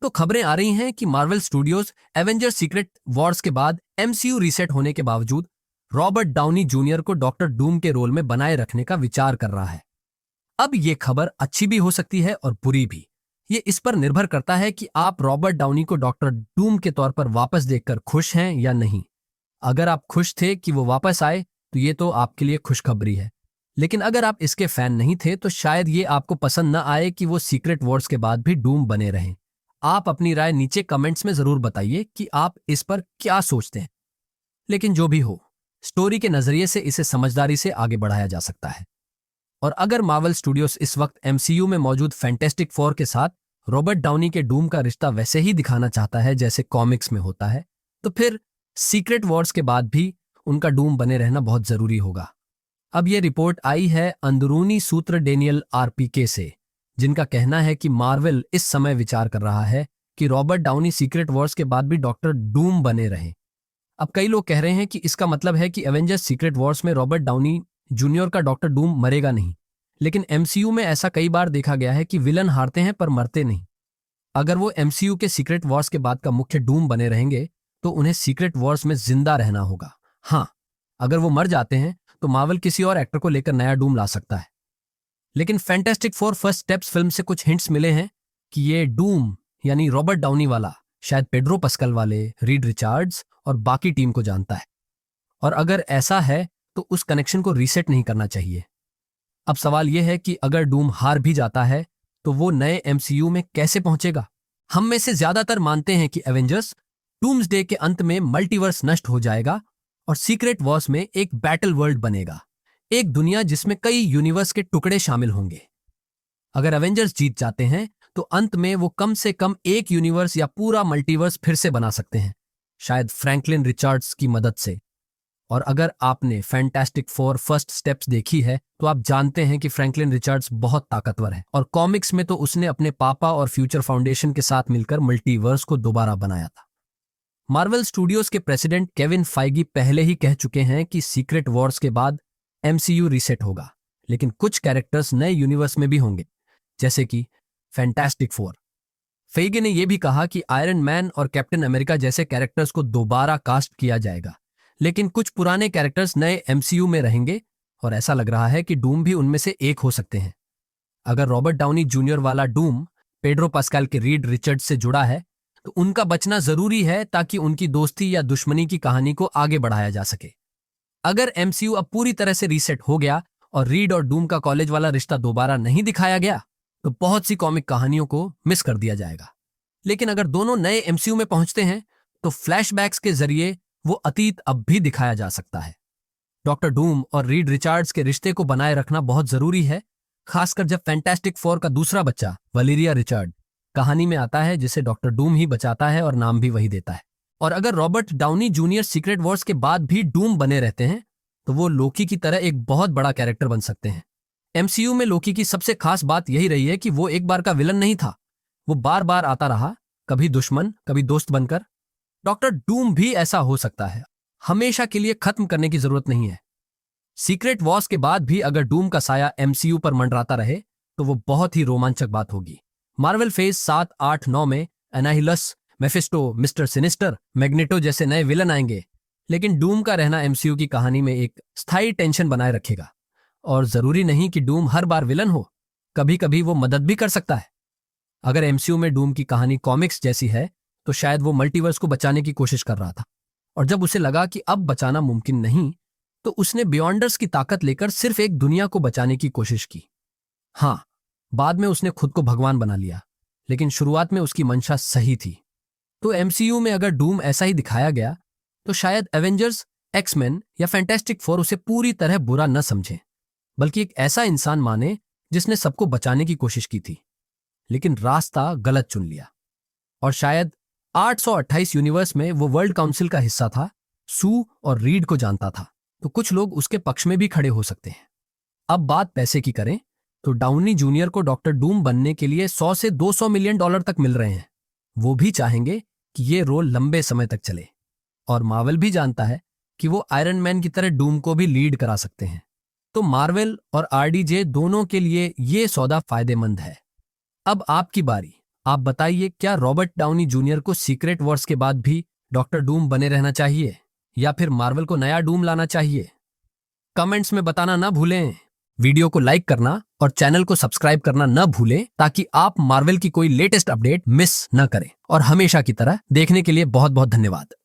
तो खबरें आ रही हैं कि Marvel studios Avenger secret Wars के बाद एमसीयू रीसेट होने के बावजूद रॉबर्ट डाउनी जूनियर को डॉक्टर डूम के रोल में बनाए रखने का विचार कर रहा है। अब ये खबर अच्छी भी हो सकती है और बुरी भी। ये इस पर निर्भर करता है कि आप रॉबर्ट डाउनी को डॉक्टर डूम के तौर पर वापस देखकर खुश हैं या नहीं। अगर आप खुश थे कि वो वापस आए तो ये तो आपके लिए खुशखबरी है, लेकिन अगर आप इसके फैन नहीं थे तो शायद ये आपको पसंद न आए कि वो सीक्रेट वॉर्स के बाद भी डूम बने रहें। आप अपनी राय नीचे कमेंट्स में जरूर बताइए कि आप इस पर क्या सोचते हैं। लेकिन जो भी हो, स्टोरी के नजरिए से इसे समझदारी से आगे बढ़ाया जा सकता है। और अगर मार्वल स्टूडियोज इस वक्त एमसीयू में मौजूद फैंटेस्टिक फोर के साथ रॉबर्ट डाउनी के डूम का रिश्ता वैसे ही दिखाना चाहता है जैसे कॉमिक्स में होता है, तो फिर सीक्रेट वॉर्स के बाद भी उनका डूम बने रहना बहुत जरूरी होगा। अब यह रिपोर्ट आई है अंदरूनी सूत्र डेनियल आरपीके से, जिनका कहना है कि मार्वल इस समय विचार कर रहा है कि रॉबर्ट डाउनी सीक्रेट वॉर्स के बाद भी डॉक्टर डूम बने रहें। अब कई लोग कह रहे हैं कि इसका मतलब है कि एवेंजर्स सीक्रेट वॉर्स में रॉबर्ट डाउनी जूनियर का डॉक्टर डूम मरेगा नहीं। लेकिन एमसीयू में ऐसा कई बार देखा गया है कि विलन हारते हैं पर मरते नहीं। अगर वो एमसीयू के सीक्रेट वॉर्स के बाद का मुख्य डूम बने रहेंगे तो उन्हें सीक्रेट वॉर्स में जिंदा रहना होगा। हाँ, अगर वो मर जाते हैं तो मार्वल किसी और एक्टर को लेकर नया डूम ला सकता है। लेकिन fantastic four first steps film से कुछ हिंट्स मिले हैं कि ये डूम यानी रॉबर्ट डाउनी वाला शायद पेड्रो पस्कल वाले, रीड रिचार्ड्स और बाकी टीम को जानता है। और अगर ऐसा है तो उस कनेक्शन को रीसेट नहीं करना चाहिए। अब सवाल यह है कि अगर डूम हार भी जाता है तो वो नए एमसीयू में कैसे पहुंचेगा। हम में से ज्यादातर मानते हैं कि एवेंजर्स डूम्सडे के अंत में मल्टीवर्स नष्ट हो जाएगा और सीक्रेट वॉर्स में एक बैटल वर्ल्ड बनेगा, एक दुनिया जिसमें कई यूनिवर्स के टुकड़े शामिल होंगे। अगर एवेंजर्स जीत जाते हैं तो अंत में वो कम से कम एक यूनिवर्स या पूरा मल्टीवर्स फिर से बना सकते हैं, शायद फ्रैंकलिन रिचर्ड्स की मदद से। और अगर आपने फैंटास्टिक फोर फर्स्ट स्टेप्स देखी है तो आप जानते हैं कि फ्रैंकलिन रिचर्ड्स बहुत ताकतवर है और कॉमिक्स में तो उसने अपने पापा और फ्यूचर फाउंडेशन के साथ मिलकर मल्टीवर्स को दोबारा बनाया था। मार्वल स्टूडियोज के प्रेसिडेंट केविन फाइगी पहले ही कह चुके हैं कि सीक्रेट वॉर्स के बाद एमसीयू रीसेट होगा, लेकिन कुछ कैरेक्टर्स नए यूनिवर्स में भी होंगे, जैसे कि फैंटास्टिक फोर। फेगे ने यह भी कहा कि आयरन मैन और कैप्टन अमेरिका जैसे कैरेक्टर्स को दोबारा कास्ट किया जाएगा, लेकिन कुछ पुराने कैरेक्टर्स नए एमसीयू में रहेंगे और ऐसा लग रहा है कि डूम भी उनमें से एक हो सकते हैं। अगर रॉबर्ट डाउनी जूनियर वाला डूम पेड्रो पास्कल के रीड रिचर्ड से जुड़ा है तो उनका बचना जरूरी है ताकि उनकी दोस्ती या दुश्मनी की कहानी को आगे बढ़ाया जा सके। अगर एमसीयू अब पूरी तरह से रीसेट हो गया और रीड और डूम का कॉलेज वाला रिश्ता दोबारा नहीं दिखाया गया तो बहुत सी कॉमिक कहानियों को मिस कर दिया जाएगा। लेकिन अगर दोनों नए एमसीयू में पहुंचते हैं तो फ्लैशबैक्स के जरिए वो अतीत अब भी दिखाया जा सकता है। डॉक्टर डूम और रीड रिचार्ड्स के रिश्ते को बनाए रखना बहुत जरूरी है, खासकर जब फैंटास्टिक फोर का दूसरा बच्चा वलेरिया रिचर्ड कहानी में आता है, जिसे डॉक्टर डूम ही बचाता है और नाम भी वही देता है। और अगर Robert Downey junior secret Wars के बाद भी डूम बने रहते हैं तो वो लोकी की तरह एक बहुत बड़ा कैरेक्टर बन सकते हैं। एमसीयू में लोकी की सबसे खास बात यही रही है कि वो एक बार का विलन नहीं था, वो बार बार आता रहा, कभी दुश्मन कभी दोस्त बनकर। डॉक्टर डूम भी ऐसा हो सकता है, हमेशा के लिए खत्म करने की जरूरत नहीं है। सीक्रेट वॉर्स के बाद भी अगर डूम का साया एमसीयू पर मंडराता रहे तो वो बहुत ही रोमांचक बात होगी। मार्वल फेज 7, 8, 9 में एनाहिलस, मेफिस्टो, मिस्टर सिनिस्टर, मैग्नेटो जैसे नए विलन आएंगे, लेकिन डूम का रहना एमसीयू की कहानी में एक स्थायी टेंशन बनाए रखेगा। और जरूरी नहीं कि डूम हर बार विलन हो, कभी कभी वो मदद भी कर सकता है। अगर एमसीयू में डूम की कहानी कॉमिक्स जैसी है तो शायद वो मल्टीवर्स को बचाने की कोशिश कर रहा था, और जब उसे लगा कि अब बचाना मुमकिन नहीं तो उसने बियॉन्डर्स की ताकत लेकर सिर्फ एक दुनिया को बचाने की कोशिश की। हाँ, बाद में उसने खुद को भगवान बना लिया, लेकिन शुरुआत में उसकी मंशा सही थी। तो एमसीयू में अगर डूम ऐसा ही दिखाया गया तो शायद एवेंजर्स, एक्समैन या फैंटास्टिक फोर उसे पूरी तरह बुरा न समझें, बल्कि एक ऐसा इंसान माने जिसने सबको बचाने की कोशिश की थी लेकिन रास्ता गलत चुन लिया। और शायद 828 यूनिवर्स में वो वर्ल्ड काउंसिल का हिस्सा था, सू और रीड को जानता था, तो कुछ लोग उसके पक्ष में भी खड़े हो सकते हैं। अब बात पैसे की करें तो डाउनी जूनियर को डॉक्टर डूम बनने के लिए 100 से 200 मिलियन डॉलर तक मिल रहे हैं। वो भी चाहेंगे कि ये रोल लंबे समय तक चले, और मार्वल भी जानता है कि वो आयरन मैन की तरह डूम को भी लीड करा सकते हैं। तो मार्वल और आरडीजे दोनों के लिए ये सौदा फायदेमंद है। अब आपकी बारी, आप बताइए, क्या रॉबर्ट डाउनी जूनियर को सीक्रेट वॉर्स के बाद भी डॉक्टर डूम बने रहना चाहिए या फिर मार्वल को नया डूम लाना चाहिए? कमेंट्स में बताना ना भूलें। वीडियो को लाइक करना और चैनल को सब्सक्राइब करना न भूलें ताकि आप मार्वल की कोई लेटेस्ट अपडेट मिस न करें। और हमेशा की तरह देखने के लिए बहुत बहुत धन्यवाद।